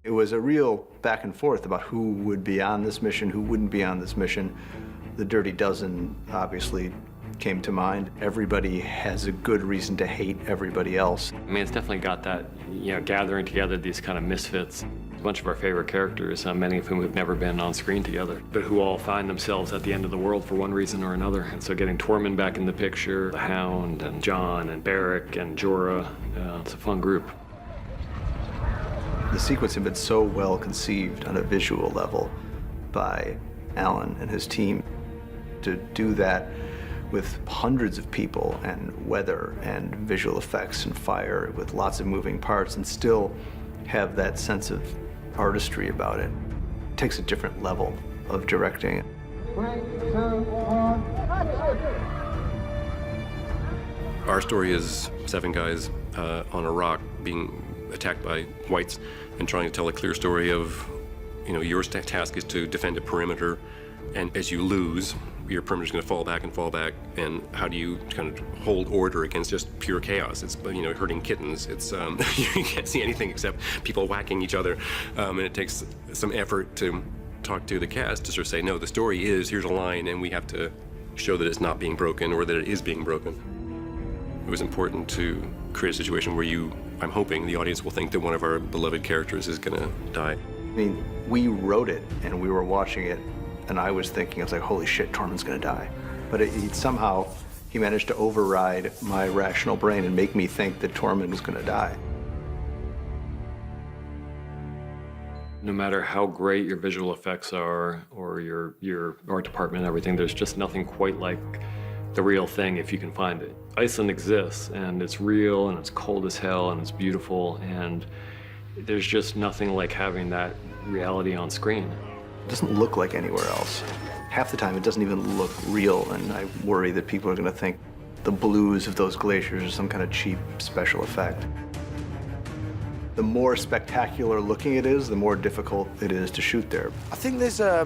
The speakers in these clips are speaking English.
It was a real back and forth about who would be on this mission, who wouldn't be on this mission. The Dirty Dozen obviously came to mind. Everybody has a good reason to hate everybody else. I mean, it's definitely got that, you know, gathering together these kind of misfits. A bunch of our favorite characters, many of whom have never been on screen together, but who all find themselves at the end of the world for one reason or another. And so getting Tormund back in the picture, the Hound and Jon and Beric and Jorah, it's a fun group. The sequence had been so well conceived on a visual level by Alan and his team. To do that with hundreds of people and weather and visual effects and fire with lots of moving parts and still have that sense of artistry about it. It takes a different level of directing. 3, 2, 1, Our story is 7 guys on a rock being attacked by whites and trying to tell a clear story of, you know, your task is to defend a perimeter, and as you lose, your perimeter is going to fall back, and how do you kind of hold order against just pure chaos? It's, you know, herding kittens. It's, you can't see anything except people whacking each other, and it takes some effort to talk to the cast to sort of say, no, the story is, here's a line, and we have to show that it's not being broken or that it is being broken. It was important to create a situation where I'm hoping the audience will think that one of our beloved characters is gonna die. I mean, we wrote it and we were watching it and I was thinking, I was like, holy shit, Tormund's gonna die. But somehow, he managed to override my rational brain and make me think that Tormund was gonna die. No matter how great your visual effects are or your art department and everything, there's just nothing quite like the real thing if you can find it. Iceland exists and it's real and it's cold as hell and it's beautiful, and there's just nothing like having that reality on screen. It doesn't look like anywhere else. Half the time it doesn't even look real, and I worry that people are gonna think the blues of those glaciers are some kind of cheap special effect. The more spectacular looking it is, the more difficult it is to shoot there. I think there's a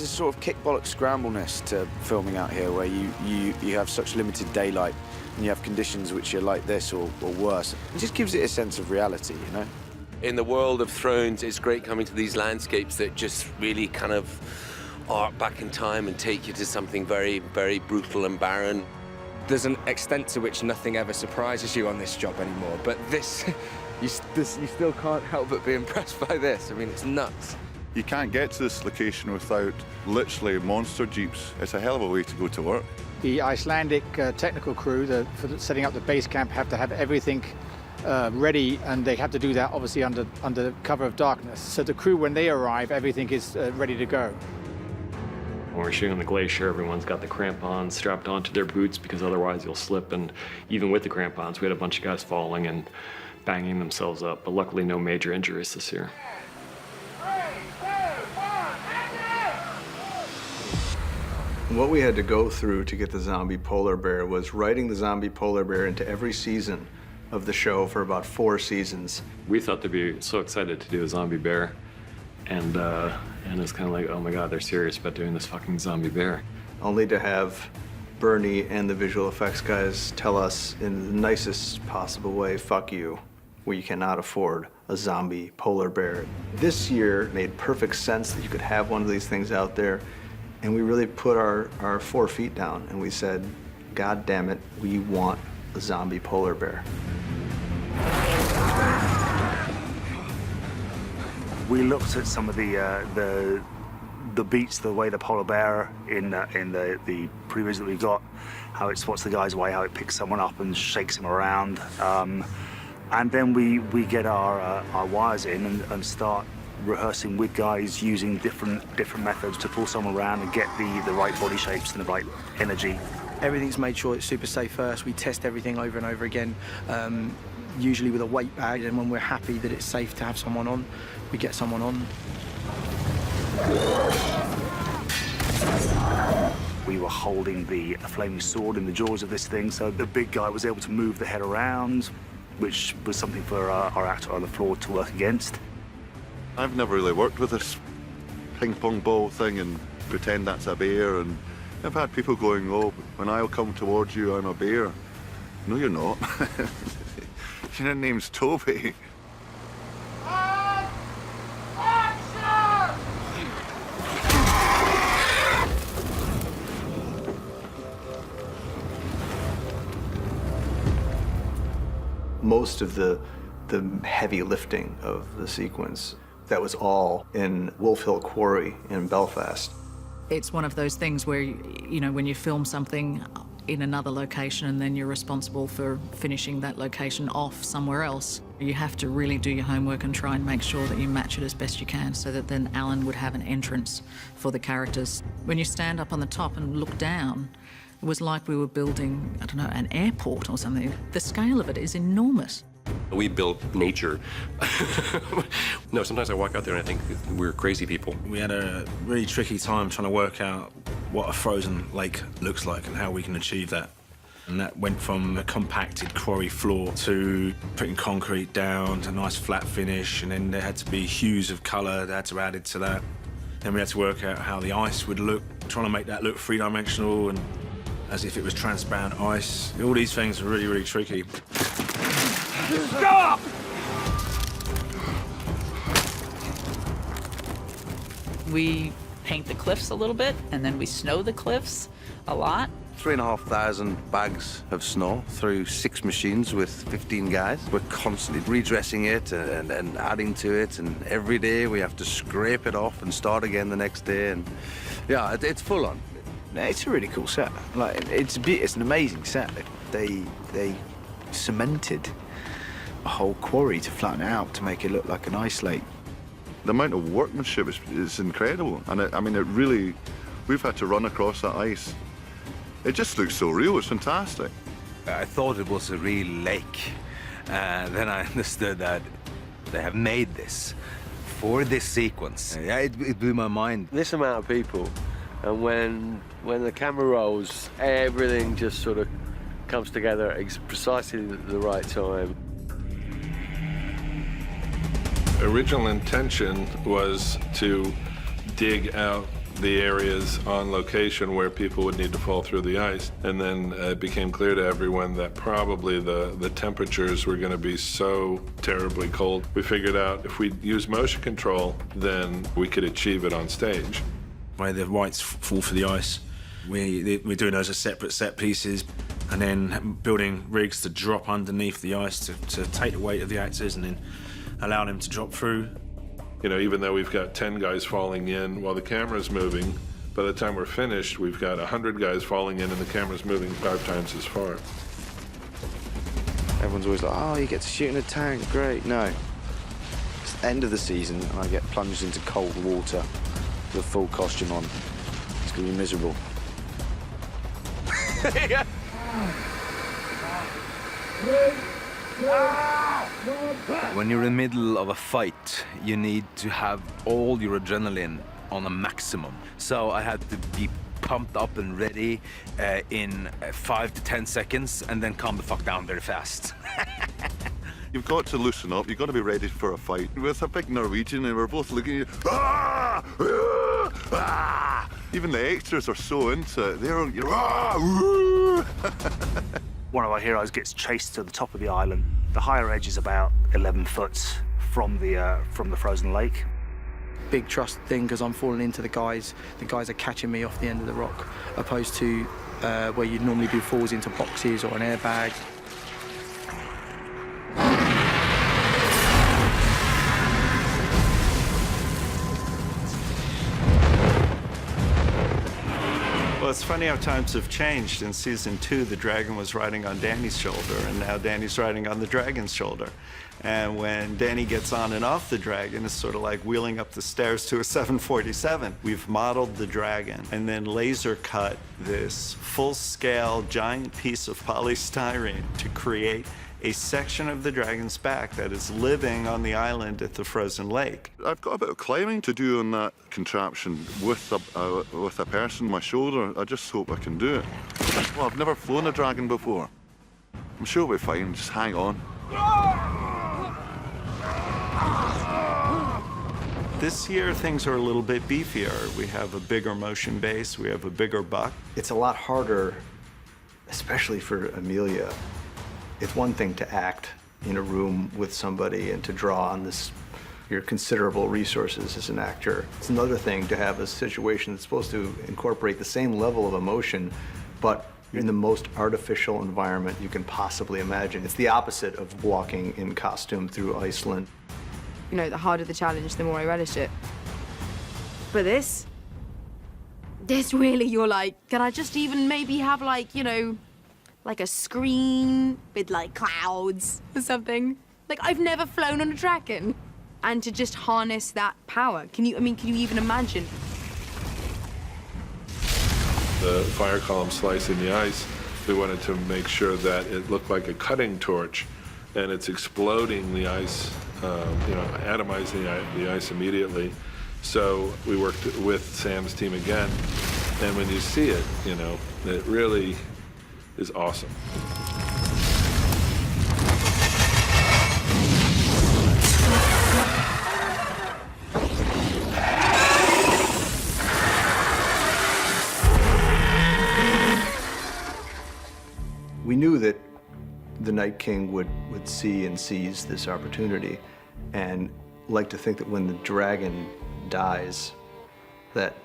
sort of kick-bollock scrambleness to filming out here, where you have such limited daylight and you have conditions which are like this or worse. It just gives it a sense of reality, you know? In the world of Thrones, it's great coming to these landscapes that just really kind of arc back in time and take you to something very, very brutal and barren. There's an extent to which nothing ever surprises you on this job anymore, but this, you still can't help but be impressed by this. I mean, it's nuts. You can't get to this location without literally monster jeeps. It's a hell of a way to go to work. The Icelandic technical crew for setting up the base camp have to have everything ready, and they have to do that obviously under cover of darkness. So the crew, when they arrive, everything is ready to go. When we're shooting on the glacier, everyone's got the crampons strapped onto their boots because otherwise you'll slip, and even with the crampons, we had a bunch of guys falling and banging themselves up, but luckily no major injuries this year. What we had to go through to get the zombie polar bear was writing the zombie polar bear into every season of the show for about 4 seasons. We thought they'd be so excited to do a zombie bear, and it's kind of like, oh my God, they're serious about doing this fucking zombie bear. Only to have Bernie and the visual effects guys tell us in the nicest possible way, fuck you, we cannot afford a zombie polar bear. This year made perfect sense that you could have one of these things out there, and we really put our 4 feet down and we said, God damn it, we want a zombie polar bear. We looked at some of the beats, the way the polar bear in the previews that we got, how it spots the guy's way, how it picks someone up and shakes him around, and then we get our wires in and start rehearsing with guys using different methods to pull someone around and get the right body shapes and the right energy. Everything's made sure it's super safe first. We test everything over and over again, usually with a weight bag, and when we're happy that it's safe to have someone on, we get someone on. We were holding the flaming sword in the jaws of this thing, so the big guy was able to move the head around, which was something for our actor on the floor to work against. I've never really worked with this ping pong ball thing and pretend that's a bear, and I've had people going, oh, when I'll come towards you, I'm a bear. No, you're not. Your name's Toby. most of the heavy lifting of the sequence, that was all in Wolf Hill Quarry in Belfast. It's one of those things where, you know, when you film something in another location and then you're responsible for finishing that location off somewhere else, you have to really do your homework and try and make sure that you match it as best you can so that then Alan would have an entrance for the characters. When you stand up on the top and look down, it was like we were building, I don't know, an airport or something. The scale of it is enormous. We built nature. No, sometimes I walk out there and I think we're crazy people. We had a really tricky time trying to work out what a frozen lake looks like and how we can achieve that. And that went from a compacted quarry floor to putting concrete down to a nice flat finish, and then there had to be hues of colour that had to be added to that. Then we had to work out how the ice would look, trying to make that look three-dimensional and as if it was transparent ice. All these things are really, really tricky. Stop! We paint the cliffs a little bit, and then we snow the cliffs a lot. 3,500 bags of snow through 6 machines with 15 guys. We're constantly redressing it and adding to it, and every day we have to scrape it off and start again the next day. And yeah, it's full on. It's a really cool set. Like it's an amazing set. They cemented a whole quarry to flatten it out to make it look like an ice lake. The amount of workmanship is incredible, and I mean, it really, we've had to run across that ice. It just looks so real, it's fantastic. I thought it was a real lake. Then I understood that they have made this for this sequence. Yeah, it blew my mind. This amount of people, and when the camera rolls, everything just sort of comes together at precisely the right time. Original intention was to dig out the areas on location where people would need to fall through the ice. And then it became clear to everyone that probably the temperatures were going to be so terribly cold. We figured out if we use motion control, then we could achieve it on stage. Where the whites fall for the ice, we're doing those as separate set pieces, and then building rigs to drop underneath the ice to take the weight of the actors and then allow them to drop through. You know, even though we've got 10 guys falling in while the camera's moving, by the time we're finished, we've got 100 guys falling in and the camera's moving 5 times as far. Everyone's always like, oh, you get to shoot in a tank, great. No. It's the end of the season and I get plunged into cold water with a full costume on. It's gonna be miserable. When you're in the middle of a fight, you need to have all your adrenaline on a maximum. So I had to be pumped up and ready in 5 to 10 seconds and then calm the fuck down very fast. You've got to loosen up, you've got to be ready for a fight. With a big Norwegian and we're both looking at you, ah! Ah! Ah! Even the extras are so into it. They're ah! One of our heroes gets chased to the top of the island. The higher edge is about 11 foot from the frozen lake. Big trust thing because I'm falling into the guys. The guys are catching me off the end of the rock, opposed to where you'd normally do falls into boxes or an airbag. Well, it's funny how times have changed. In season 2, the dragon was riding on Danny's shoulder, and now Danny's riding on the dragon's shoulder. And when Danny gets on and off the dragon, it's sort of like wheeling up the stairs to a 747. We've modeled the dragon and then laser cut this full-scale giant piece of polystyrene to create a section of the dragon's back that is living on the island at the frozen lake. I've got a bit of climbing to do on that contraption with a person on my shoulder. I just hope I can do it. Well, I've never flown a dragon before. I'm sure we'll be fine, just hang on. This year, things are a little bit beefier. We have a bigger motion base, we have a bigger buck. It's a lot harder, especially for Amelia. It's one thing to act in a room with somebody and to draw on your considerable resources as an actor. It's another thing to have a situation that's supposed to incorporate the same level of emotion, but in the most artificial environment you can possibly imagine. It's the opposite of walking in costume through Iceland. You know, the harder the challenge, the more I relish it. But this really, you're like, can I just even maybe have like, you know, like a screen with like clouds or something? Like, I've never flown on a dragon. And to just harness that power, can you even imagine? The fire column slicing the ice, we wanted to make sure that it looked like a cutting torch, and it's exploding the ice, you know, atomizing the ice immediately. So we worked with Sam's team again, and when you see it, you know, it really is awesome. We knew that the Night King would see and seize this opportunity, and like to think that when the dragon dies, that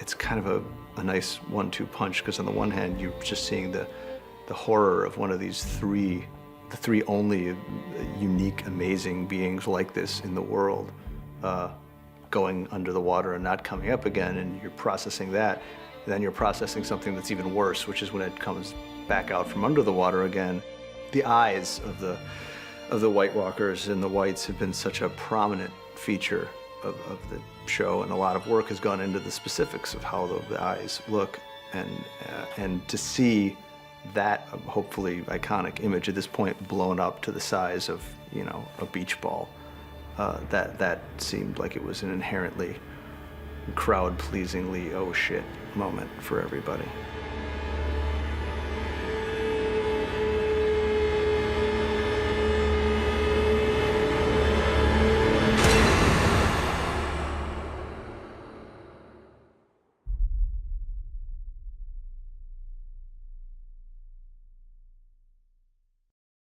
it's kind of a nice 1-2 punch, because on the one hand, you're just seeing the horror of one of these the three only unique, amazing beings like this in the world, going under the water and not coming up again, and you're processing that. Then you're processing something that's even worse, which is when it comes back out from under the water again. The eyes of the White Walkers and the Whites have been such a prominent feature of the show, and a lot of work has gone into the specifics of how the eyes look, and to see that hopefully iconic image at this point blown up to the size of, you know, a beach ball, that seemed like it was an inherently crowd-pleasingly oh shit moment for everybody.